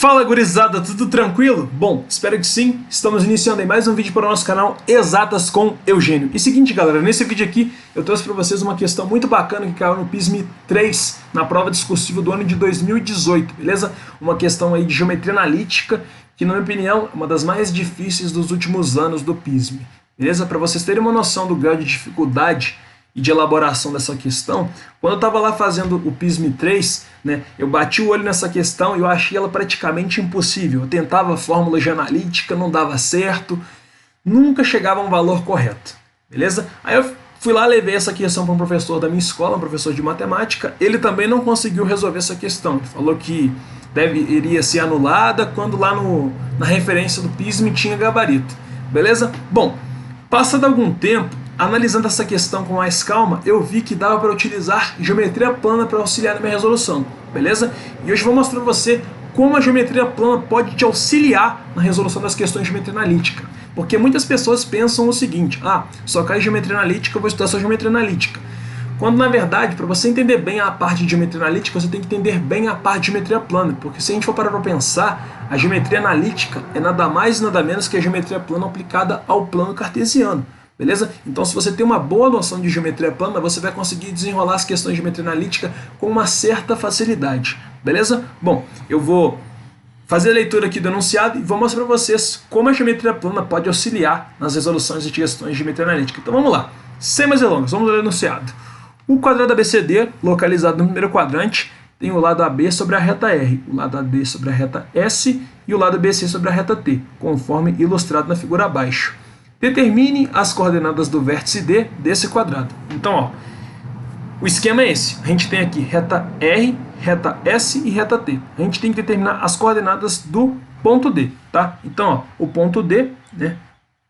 Fala gurizada, tudo tranquilo? Bom, espero que sim. Estamos iniciando aí mais um vídeo para o nosso canal Exatas com Eugênio. E seguinte galera, nesse vídeo aqui eu trouxe para vocês uma questão muito bacana que caiu no PISM 3 na prova discursiva do ano de 2018, beleza? Uma questão aí de geometria analítica que, na minha opinião, é uma das mais difíceis dos últimos anos do PISM, beleza? Para vocês terem uma noção do grau de dificuldade e de elaboração dessa questão, quando eu estava lá fazendo o PISM 3, né, eu bati o olho nessa questão e eu achei ela praticamente impossível. Eu tentava fórmula de analítica, não dava certo, nunca chegava a um valor correto, beleza? Aí eu fui lá, levei essa questão para um professor da minha escola, um professor de matemática, ele também não conseguiu resolver essa questão, ele falou que iria ser anulada quando lá na referência do PISM tinha gabarito, beleza? Bom, passado algum tempo, analisando essa questão com mais calma, eu vi que dava para utilizar geometria plana para auxiliar na minha resolução, beleza? E hoje eu vou mostrar para você como a geometria plana pode te auxiliar na resolução das questões de geometria analítica. Porque muitas pessoas pensam o seguinte: só cai geometria analítica, eu vou estudar só geometria analítica. Quando na verdade, para você entender bem a parte de geometria analítica, você tem que entender bem a parte de geometria plana. Porque se a gente for parar para pensar, a geometria analítica é nada mais e nada menos que a geometria plana aplicada ao plano cartesiano. Beleza? Então, se você tem uma boa noção de geometria plana, você vai conseguir desenrolar as questões de geometria analítica com uma certa facilidade. Beleza? Bom, eu vou fazer a leitura aqui do enunciado e vou mostrar para vocês como a geometria plana pode auxiliar nas resoluções de questões de geometria analítica. Então vamos lá. Sem mais delongas, vamos ao enunciado. O quadrado ABCD, localizado no primeiro quadrante, tem o lado AB sobre a reta R, o lado AD sobre a reta S e o lado BC sobre a reta T, conforme ilustrado na figura abaixo. Determine as coordenadas do vértice D desse quadrado. Então, o esquema é esse. A gente tem aqui reta R, reta S e reta T. A gente tem que determinar as coordenadas do ponto D, tá? Então, o ponto D, né,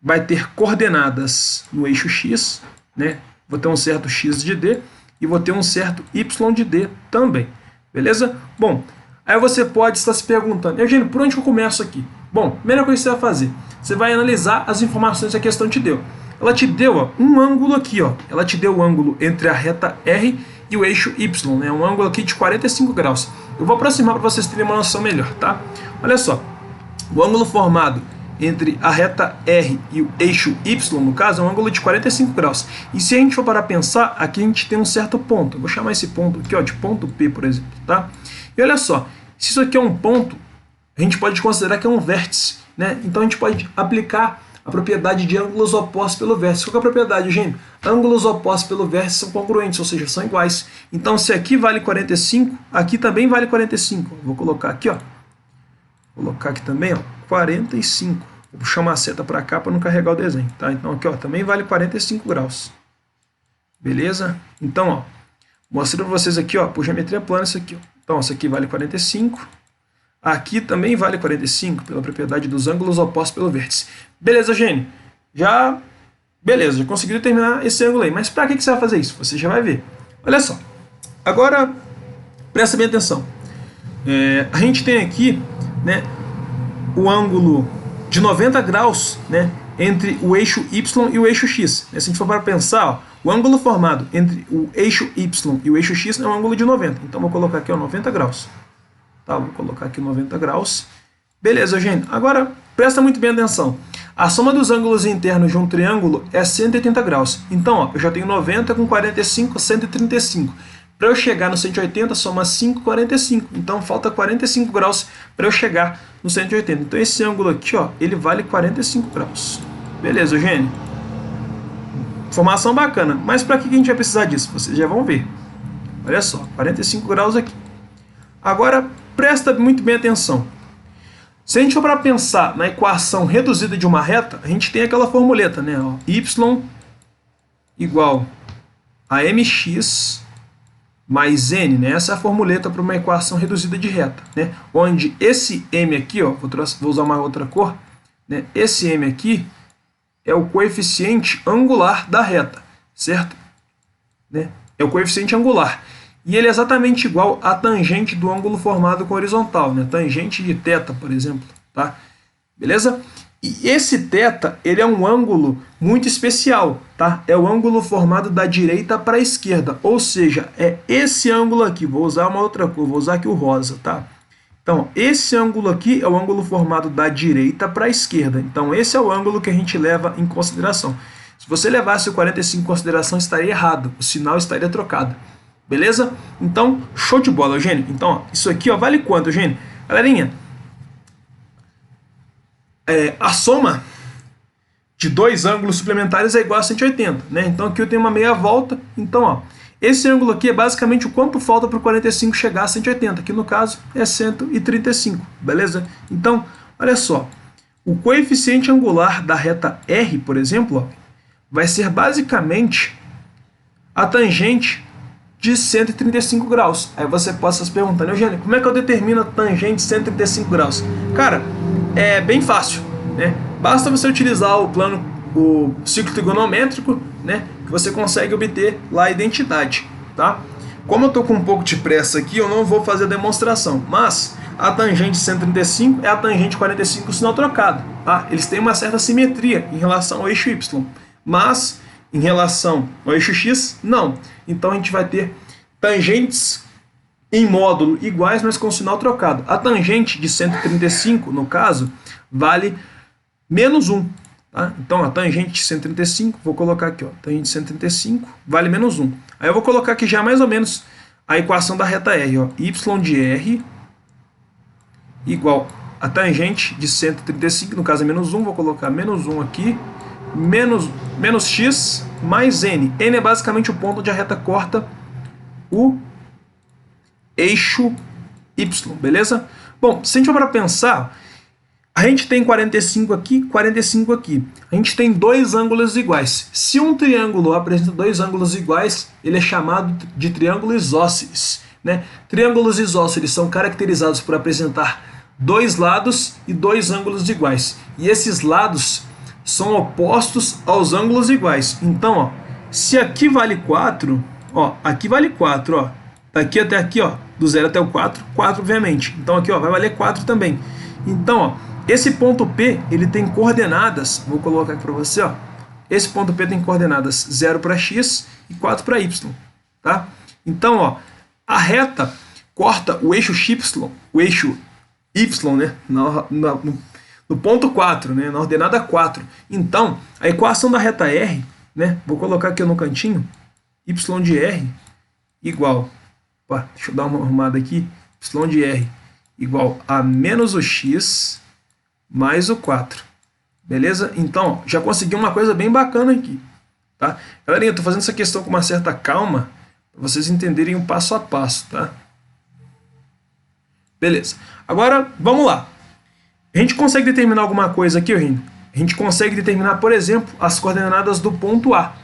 vai ter coordenadas no eixo X, né? Vou ter um certo X de D e vou ter um certo Y de D também. Beleza? Bom, aí você pode estar se perguntando: Eugênio, por onde que eu começo aqui? Bom, a primeira coisa que você vai fazer, você vai analisar as informações que a questão te deu. Ela te deu um ângulo aqui, ela te deu o ângulo entre a reta R e o eixo Y, né? Um ângulo aqui de 45 graus. Eu vou aproximar para vocês terem uma noção melhor, tá? Olha só, o ângulo formado entre a reta R e o eixo Y, no caso, é um ângulo de 45 graus. E se a gente for parar a pensar, aqui a gente tem um certo ponto. Eu vou chamar esse ponto aqui, de ponto P, por exemplo, tá? E olha só, se isso aqui é um ponto, a gente pode considerar que é um vértice, né? Então a gente pode aplicar a propriedade de ângulos opostos pelo vértice. Qual é a propriedade, gente? Ângulos opostos pelo vértice são congruentes, ou seja, são iguais. Então se aqui vale 45, aqui também vale 45. Vou colocar aqui, Vou colocar aqui também, 45. Vou puxar uma seta para cá para não carregar o desenho, tá? Então aqui, também vale 45 graus. Beleza? Então, mostrando para vocês aqui, por geometria plana isso aqui, Então, isso aqui vale 45. Aqui também vale 45, pela propriedade dos ângulos opostos pelo vértice. Beleza, Eugênio? Beleza, já consegui determinar esse ângulo aí. Mas para que você vai fazer isso? Você já vai ver. Olha só. Agora, presta bem atenção. A gente tem aqui, né, o ângulo de 90 graus, né, entre o eixo Y e o eixo X. Se a gente for para pensar, o ângulo formado entre o eixo Y e o eixo X é um ângulo de 90. Então, vou colocar aqui 90 graus. Tá, vou colocar aqui 90 graus. Beleza, gente. Agora, presta muito bem atenção. A soma dos ângulos internos de um triângulo é 180 graus. Então, eu já tenho 90 com 45, 135. Para eu chegar no 180, soma 5, 45. Então, falta 45 graus para eu chegar no 180. Então, esse ângulo aqui, ele vale 45 graus. Beleza, Eugênio? Informação bacana. Mas para que a gente vai precisar disso? Vocês já vão ver. Olha só, 45 graus aqui. Agora, presta muito bem atenção. Se a gente for para pensar na equação reduzida de uma reta, a gente tem aquela formuleta, né? Y igual a mx mais n, né? Essa é a formuleta para uma equação reduzida de reta, né? Onde esse m aqui, vou usar uma outra cor, né? Esse m aqui é o coeficiente angular da reta, certo? Né? É o coeficiente angular. E ele é exatamente igual à tangente do ângulo formado com horizontal, né? Tangente de θ, por exemplo, tá? Beleza? E esse θ, ele é um ângulo muito especial, tá? É o ângulo formado da direita para a esquerda, ou seja, é esse ângulo aqui. Vou usar uma outra cor, vou usar aqui o rosa, tá? Então, esse ângulo aqui é o ângulo formado da direita para a esquerda. Então, esse é o ângulo que a gente leva em consideração. Se você levasse o 45 em consideração, estaria errado. O sinal estaria trocado. Beleza? Então, show de bola, Eugênio. Então, ó, isso aqui ó, vale quanto, Eugênio? Galerinha, a soma de dois ângulos suplementares é igual a 180, né? Então, aqui eu tenho uma meia volta. Então, ó, esse ângulo aqui é basicamente o quanto falta para o 45 chegar a 180, que no caso é 135, beleza? Então, olha só, o coeficiente angular da reta R, por exemplo, ó, vai ser basicamente a tangente de 135 graus. Aí você pode estar se perguntando, Eugênio, como é que eu determino a tangente de 135 graus? Cara, é bem fácil, né? Basta você utilizar o ciclo trigonométrico, né, que você consegue obter lá a identidade, tá? Como eu estou com um pouco de pressa aqui, eu não vou fazer a demonstração, mas a tangente 135 é a tangente 45 sinal trocado, tá? Eles têm uma certa simetria em relação ao eixo Y, mas em relação ao eixo X, não. Então a gente vai ter tangentes em módulo iguais, mas com sinal trocado. A tangente de 135, no caso, vale menos 1. Tá? Então, a tangente de 135, vou colocar aqui, ó, tangente de 135 vale menos 1. Aí eu vou colocar aqui já mais ou menos a equação da reta R. Ó, y de R igual a tangente de 135, no caso é menos 1, vou colocar menos 1 aqui, menos x mais n. N é basicamente o ponto onde a reta corta o eixo Y, beleza? Bom, se a gente for para pensar, a gente tem 45 aqui, 45 aqui. A gente tem dois ângulos iguais. Se um triângulo apresenta dois ângulos iguais, ele é chamado de triângulo isósceles, né? Triângulos isósceles são caracterizados por apresentar dois lados e dois ângulos iguais. E esses lados são opostos aos ângulos iguais. Então, ó, se aqui vale 4, ó, aqui vale 4, ó. Daqui até aqui, ó, do 0 até o 4, 4 obviamente. Então aqui, ó, vai valer 4 também. Então, ó, esse ponto P, ele tem coordenadas, vou colocar aqui para você, ó. Esse ponto P tem coordenadas 0 para x e 4 para y, tá? Então, ó, a reta corta o eixo y, né, no ponto 4, né, na ordenada 4. Então, a equação da reta R, né, vou colocar aqui no cantinho, y de R igual, opa, deixa eu dar uma arrumada aqui, y de R igual a menos o x mais o 4. Beleza? Então, ó, já consegui uma coisa bem bacana aqui. Tá? Galerinha, eu estou fazendo essa questão com uma certa calma, para vocês entenderem o passo a passo. Tá? Beleza. Agora, vamos lá. A gente consegue determinar alguma coisa aqui, Eugênio? A gente consegue determinar, por exemplo, as coordenadas do ponto A.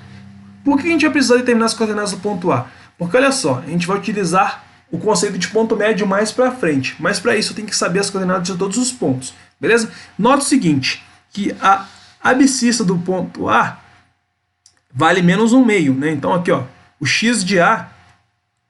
Por que a gente vai precisar determinar as coordenadas do ponto A? Porque, olha só, a gente vai utilizar o conceito de ponto médio mais para frente. Mas para isso eu tenho que saber as coordenadas de todos os pontos. Beleza? Nota o seguinte, que a abscissa do ponto A vale menos 1/2, né? Então aqui, ó, o x de A,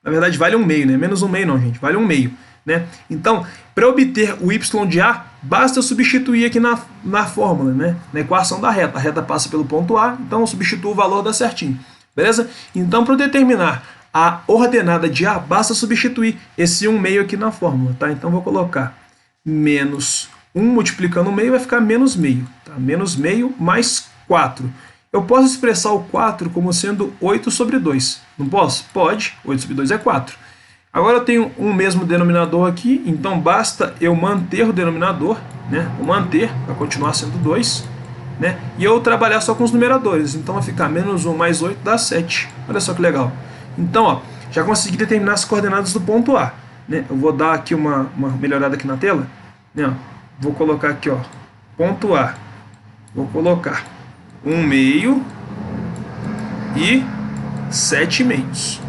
na verdade vale 1/2, né? Menos 1/2 não, gente, vale 1/2, né? Então, para obter o y de A, basta eu substituir aqui na fórmula, né? Na equação da reta. A reta passa pelo ponto A, então eu substituo o valor, dá certinho. Beleza? Então, para eu determinar a ordenada de A, basta substituir esse 1/2 aqui na fórmula, tá? Então, vou colocar menos 1 multiplicando o meio vai ficar menos meio. Tá? Menos meio mais 4. Eu posso expressar o 4 como sendo 8 sobre 2. Não posso? Pode. 8 sobre 2 é 4. Agora eu tenho um mesmo denominador aqui, então basta eu manter o denominador, né? Vou manter, vai continuar sendo 2. Né? E eu trabalhar só com os numeradores. Então vai ficar menos 1 mais 8 dá 7. Olha só que legal. Então, ó, já consegui determinar as coordenadas do ponto A. Né? Eu vou dar aqui uma melhorada aqui na tela. Né? Ó, vou colocar aqui, ó, ponto A. Vou colocar 1/2 e 7/2.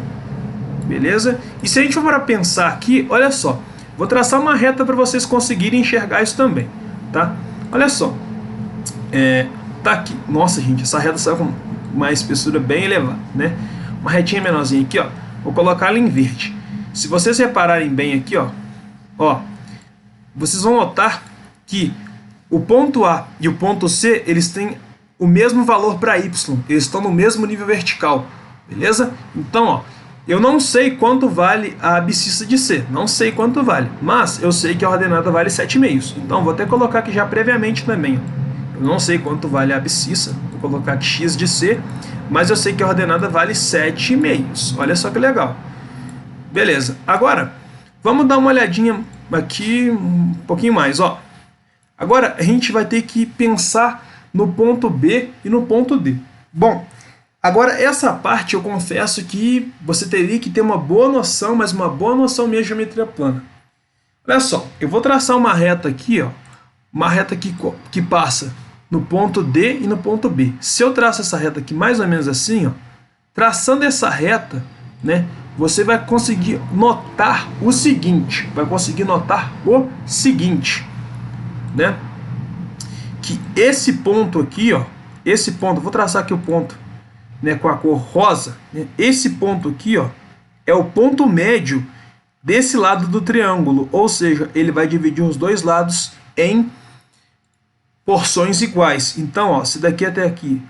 Beleza? E se a gente for para pensar aqui, olha só. Vou traçar uma reta para vocês conseguirem enxergar isso também. Tá? Olha só. Tá aqui. Nossa, gente, essa reta saiu com uma espessura bem elevada, né? Uma retinha menorzinha aqui, ó. Vou colocar ela em verde. Se vocês repararem bem aqui, ó, vocês vão notar que o ponto A e o ponto C, eles têm o mesmo valor para Y. Eles estão no mesmo nível vertical, beleza? Então, ó, eu não sei quanto vale a abscissa de C, não sei quanto vale, mas eu sei que a ordenada vale 7,5. Então vou até colocar aqui já previamente também. Eu não sei quanto vale a abscissa, vou colocar aqui x de C, mas eu sei que a ordenada vale 7,5. Olha só que legal. Beleza, agora vamos dar uma olhadinha aqui um pouquinho mais. Ó. Agora a gente vai ter que pensar no ponto B e no ponto D. Bom, agora essa parte eu confesso que você teria que ter uma boa noção, mas uma boa noção mesmo de geometria plana. Olha só, eu vou traçar uma reta aqui, ó, uma reta que passa no ponto D e no ponto B. Se eu traço essa reta aqui mais ou menos assim, ó, traçando essa reta, né, você vai conseguir notar o seguinte, né, que esse ponto aqui, ó, esse ponto, vou traçar aqui o ponto, né, com a cor rosa, né, esse ponto aqui, ó, é o ponto médio desse lado do triângulo, ou seja, ele vai dividir os dois lados em porções iguais. Então, ó, se daqui até aqui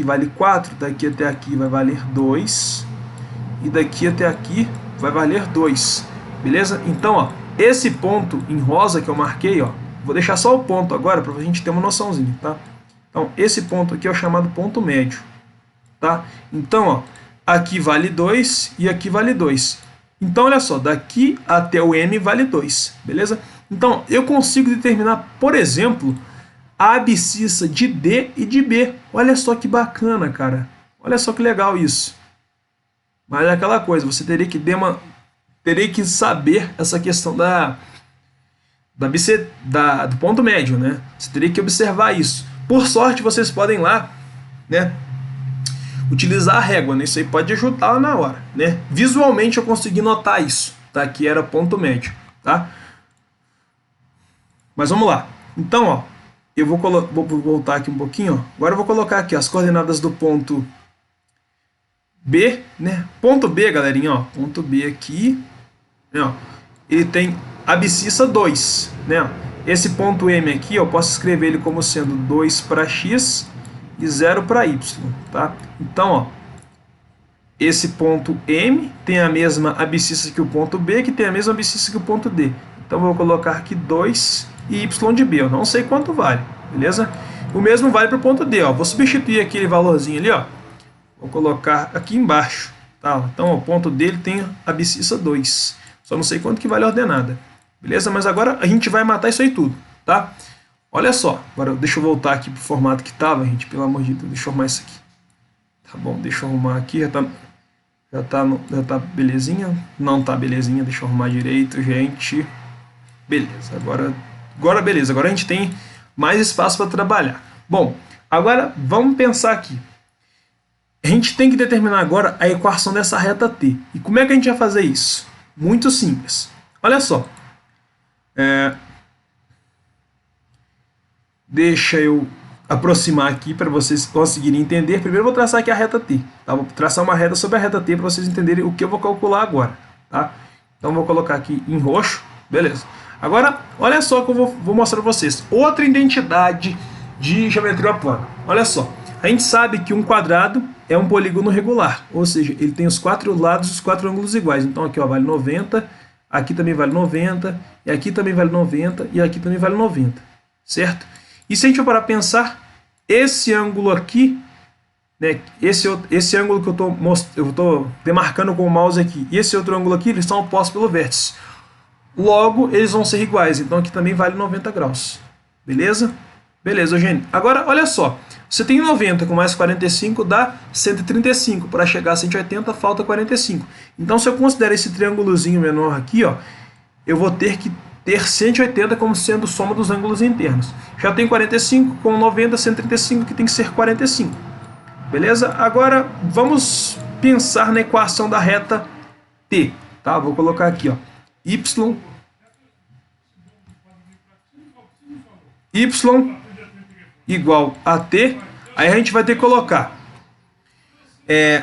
vale 4, daqui até aqui vai valer 2, e daqui até aqui vai valer 2, beleza? Então, ó, esse ponto em rosa que eu marquei, ó, vou deixar só o ponto agora para a gente ter uma noçãozinha, tá? Então, esse ponto aqui é o chamado ponto médio, tá? Então, ó, aqui vale 2 e aqui vale 2. Então, olha só, daqui até o M vale 2, beleza? Então, eu consigo determinar, por exemplo, a abscissa de D e de B. Olha só que bacana, cara. Olha só que legal isso. Mas é aquela coisa, você teria que saber essa questão do ponto médio, né? Você teria que observar isso. Por sorte, vocês podem lá, né, utilizar a régua, né? Isso aí pode ajudar na hora, né? Visualmente eu consegui notar isso, tá? Que era ponto médio, tá? Mas vamos lá. Então, ó, eu vou voltar aqui um pouquinho, ó. Agora eu vou colocar aqui as coordenadas do ponto B, né? Ponto B, galerinha, ó, ponto B aqui, né, ó, ele tem abscissa 2, né? Esse ponto M aqui, eu posso escrever ele como sendo 2 para x e 0 para y, tá? Então, ó, esse ponto M tem a mesma abscissa que o ponto B, que tem a mesma abscissa que o ponto D. Então, eu vou colocar aqui 2 e y de B, eu não sei quanto vale, beleza? O mesmo vale para o ponto D, ó. Vou substituir aquele valorzinho ali, ó. Vou colocar aqui embaixo, tá? Então, o ponto dele tem abscissa 2. Só não sei quanto que vale a ordenada. Beleza? Mas agora a gente vai matar isso aí tudo, tá? Olha só. Agora deixa eu voltar aqui pro formato que tava, gente. Pelo amor de Deus, deixa eu arrumar isso aqui. Tá bom, deixa eu arrumar aqui. Já tá belezinha? Não tá belezinha. Deixa eu arrumar direito, gente. Beleza. Agora beleza. Agora a gente tem mais espaço para trabalhar. Bom, agora vamos pensar aqui. A gente tem que determinar agora a equação dessa reta T. E como é que a gente vai fazer isso? Muito simples. Olha só. Deixa eu aproximar aqui para vocês conseguirem entender. Primeiro eu vou traçar aqui a reta T. Tá? Vou traçar uma reta sobre a reta T para vocês entenderem o que eu vou calcular agora. Tá? Então vou colocar aqui em roxo. Beleza. Agora, olha só que eu vou mostrar para vocês. Outra identidade de geometria plana. Olha só. A gente sabe que um quadrado é um polígono regular, ou seja, ele tem os 4 lados e os 4 ângulos iguais. Então aqui, ó, vale 90, aqui também vale 90, e aqui também vale 90, e aqui também vale 90, certo? E se a gente for parar para pensar, esse ângulo aqui, né, esse ângulo que eu estou demarcando com o mouse aqui, e esse outro ângulo aqui, eles são opostos pelo vértice. Logo, eles vão ser iguais, então aqui também vale 90 graus, beleza? Beleza, Eugênio. Agora, olha só. Você tem 90 com mais 45 dá 135. Para chegar a 180 falta 45. Então, se eu considerar esse triângulozinho menor aqui, ó, eu vou ter que ter 180 como sendo soma dos ângulos internos. Já tem 45 com 90, 135, que tem que ser 45. Beleza? Agora, vamos pensar na equação da reta T. Tá? Vou colocar aqui, ó, y igual a t, aí a gente vai ter que colocar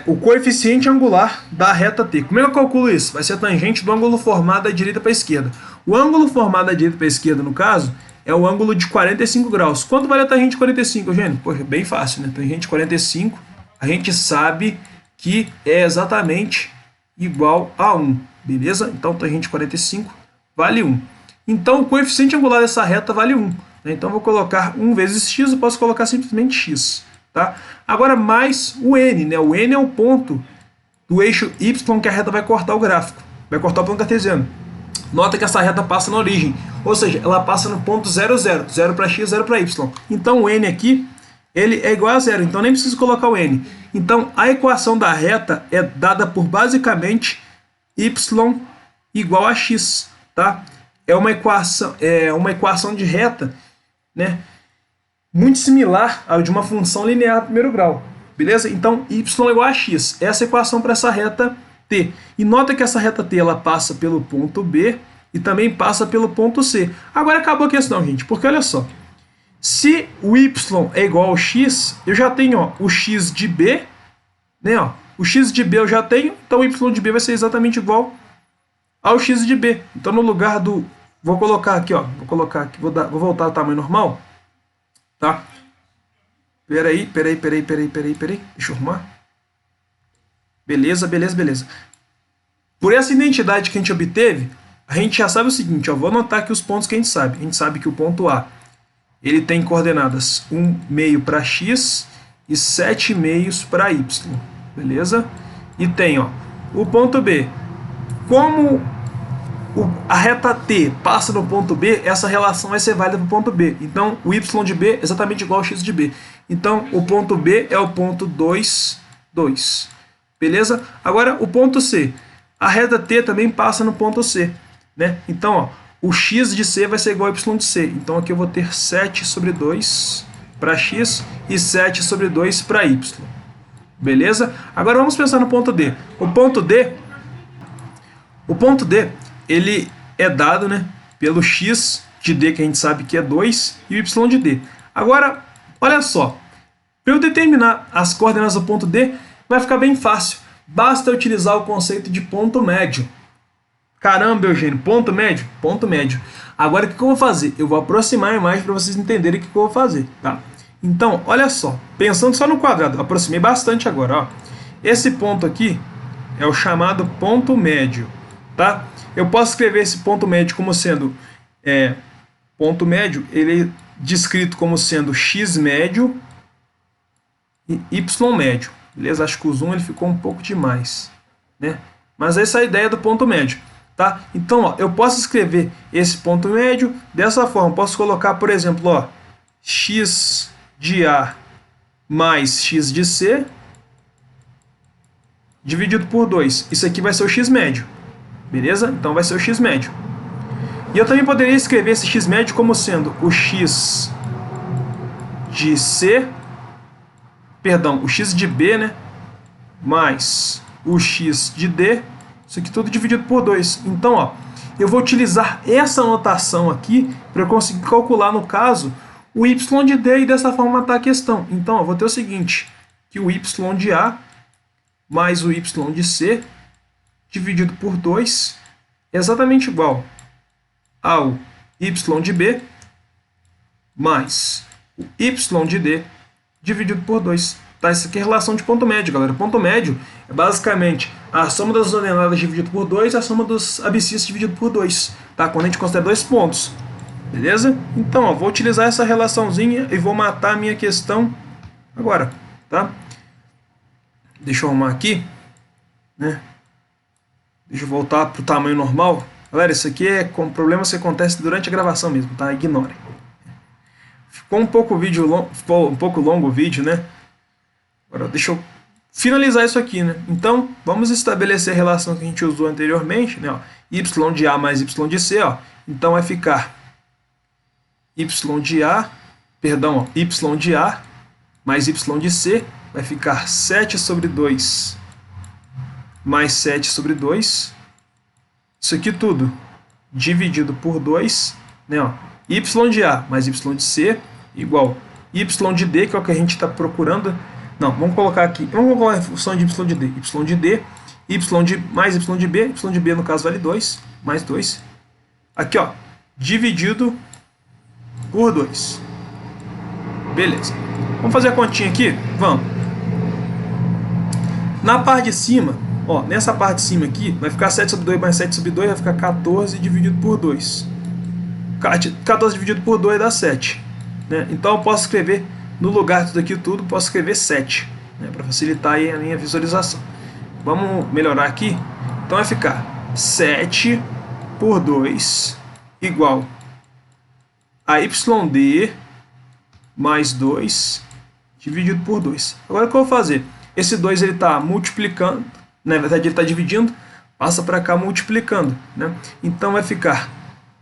o coeficiente angular da reta t. Como é que eu calculo isso? Vai ser a tangente do ângulo formado da direita para a esquerda. O ângulo formado da direita para a esquerda, no caso, é o ângulo de 45 graus. Quanto vale a tangente de 45, Eugênio? Poxa, bem fácil, né? Tangente de 45, a gente sabe que é exatamente igual a 1, beleza? Então, tangente 45 vale 1. Então, o coeficiente angular dessa reta vale 1. Né? Então, vou colocar 1 vezes x, eu posso colocar simplesmente x. Tá? Agora, mais o n. Né? O n é o ponto do eixo y que a reta vai cortar o gráfico. Vai cortar o plano cartesiano. Nota que essa reta passa na origem. Ou seja, ela passa no ponto 0, 0. 0 para x, 0 para y. Então, o n aqui ele é igual a 0. Então, nem preciso colocar o n. Então, a equação da reta é dada por, basicamente, y igual a x. Tá? É uma equação de reta, né, muito similar à de uma função linear do primeiro grau. Beleza? Então, y é igual a x. Essa é a equação para essa reta T. E nota que essa reta T ela passa pelo ponto B e também passa pelo ponto C. Agora acabou a questão, gente, porque olha só. Se o y é igual ao x, eu já tenho ó, o x de B, né, ó, o x de B eu já tenho, então o y de B vai ser exatamente igual ao x de B. Então no lugar do... Vou colocar aqui, ó, vou voltar ao tamanho normal, tá? Peraí, deixa eu arrumar. Beleza. Por essa identidade que a gente obteve, a gente já sabe o seguinte, ó, vou anotar aqui os pontos que a gente sabe. A gente sabe que o ponto A, ele tem coordenadas 1,5 para x e 7,5 para y, beleza? E tem, ó, o ponto B. Como a reta T passa no ponto B, essa relação vai ser válida para o ponto B. Então, o y de B é exatamente igual ao x de B. Então, o ponto B é o ponto 2, 2. Beleza? Agora, o ponto C. A reta T também passa no ponto C. Né? Então, ó, o x de C vai ser igual ao y de C. Então, aqui eu vou ter 7 sobre 2 para x e 7 sobre 2 para y. Beleza? Agora, vamos pensar no ponto D. O ponto D, ele é dado, né, pelo x de D, que a gente sabe que é 2, e o y de D. Agora, olha só. Para eu determinar as coordenadas do ponto D, vai ficar bem fácil. Basta utilizar o conceito de ponto médio. Caramba, Eugênio, ponto médio? Ponto médio. Agora, o que eu vou fazer? Eu vou aproximar a imagem para vocês entenderem o que eu vou fazer. Tá? Então, olha só. Pensando só no quadrado, aproximei bastante agora. Ó. Esse ponto aqui é o chamado ponto médio. Tá? Eu posso escrever esse ponto médio como sendo... ponto médio, ele é descrito como sendo x médio e y médio. Beleza? Acho que o zoom ele ficou um pouco demais. Né? Mas essa é a ideia do ponto médio. Tá? Então, ó, eu posso escrever esse ponto médio dessa forma. Posso colocar, por exemplo, ó, x de A mais x de C dividido por 2. Isso aqui vai ser o x médio. Beleza? Então vai ser o x médio. E eu também poderia escrever esse x médio como sendo o x de C, perdão, o x de B, né, mais o x de D, isso aqui tudo dividido por 2. Então, ó, eu vou utilizar essa notação aqui para eu conseguir calcular, no caso, o y de D e dessa forma matar a questão. Então, eu vou ter o seguinte, que o y de A mais o y de C dividido por 2 é exatamente igual ao y de B mais o y de D dividido por 2. Tá? Isso aqui é relação de ponto médio, galera. Ponto médio é basicamente a soma das ordenadas dividido por 2 e a soma dos abscissas dividido por 2. Tá? Quando a gente considera dois pontos. Beleza? Então, ó, vou utilizar essa relaçãozinha e vou matar a minha questão agora. Tá? Deixa eu arrumar aqui. Né? Deixa eu voltar para o tamanho normal. Galera, isso aqui é com problemas que acontecem durante a gravação mesmo, tá? Ignorem. Ficou um pouco longo o vídeo, né? Agora, deixa eu finalizar isso aqui, né? Então, vamos estabelecer a relação que a gente usou anteriormente, né? Ó, y de A mais y de C, ó. Então, vai ficar y de A mais y de C, vai ficar 7 sobre 2 mais 7 sobre 2. Isso aqui tudo dividido por 2, né, ó, y de A mais y de C igual y de D, que é o que a gente está procurando. Não, vamos colocar aqui, vamos colocar a função de y de D. Y de D, mais y de B, y de B no caso vale 2, mais 2. Aqui, ó, dividido por 2. Beleza. Vamos fazer a continha aqui? Vamos. Na parte de cima, ó, nessa parte de cima aqui, vai ficar 7 sobre 2 mais 7 sobre 2, vai ficar 14 dividido por 2. 14 dividido por 2 dá 7. Né? Então eu posso escrever, no lugar disso daqui tudo, posso escrever 7, né, para facilitar aí a minha visualização. Vamos melhorar aqui. Então vai ficar 7 por 2 igual a YD mais 2 dividido por 2. Agora o que eu vou fazer? Esse 2 ele está multiplicando, na verdade ele está dividindo, passa para cá multiplicando. Né? Então vai ficar,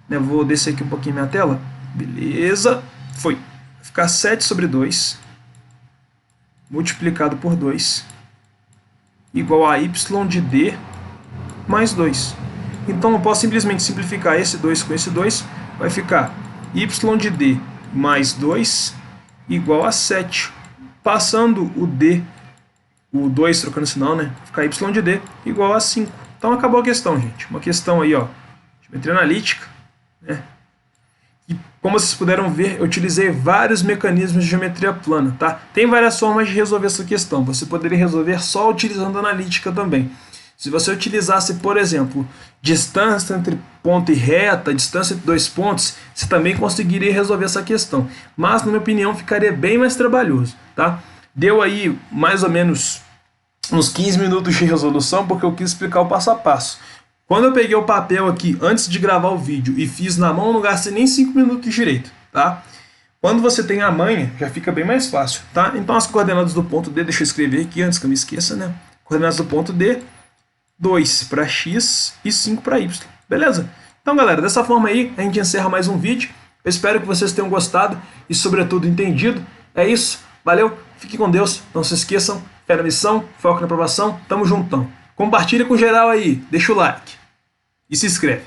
né, vou descer aqui um pouquinho minha tela, beleza, foi. Vai ficar 7 sobre 2 multiplicado por 2 igual a y de d mais 2. Então eu posso simplesmente simplificar esse 2 com esse 2, vai ficar y de d mais 2 igual a 7. Passando o d, o 2 trocando sinal, né? Vai ficar y de d igual a 5. Então acabou a questão, gente. Uma questão aí, ó, geometria analítica, né? E como vocês puderam ver, eu utilizei vários mecanismos de geometria plana, tá? Tem várias formas de resolver essa questão. Você poderia resolver só utilizando analítica também. Se você utilizasse, por exemplo, distância entre ponto e reta, distância entre dois pontos, você também conseguiria resolver essa questão. Mas, na minha opinião, ficaria bem mais trabalhoso, tá? Deu aí mais ou menos uns 15 minutos de resolução, porque eu quis explicar o passo a passo. Quando eu peguei o papel aqui, antes de gravar o vídeo, e fiz na mão, não gastei nem 5 minutos direito, tá? Quando você tem a manha, já fica bem mais fácil, tá? Então, as coordenadas do ponto D, deixa eu escrever aqui antes que eu me esqueça, né? Coordenadas do ponto D, 2 para x e 5 para y, beleza? Então, galera, dessa forma aí, a gente encerra mais um vídeo. Eu espero que vocês tenham gostado e, sobretudo, entendido. É isso, valeu, fique com Deus, não se esqueçam, fé na missão, foco na aprovação, tamo juntão. Compartilha com geral aí, deixa o like e se inscreve.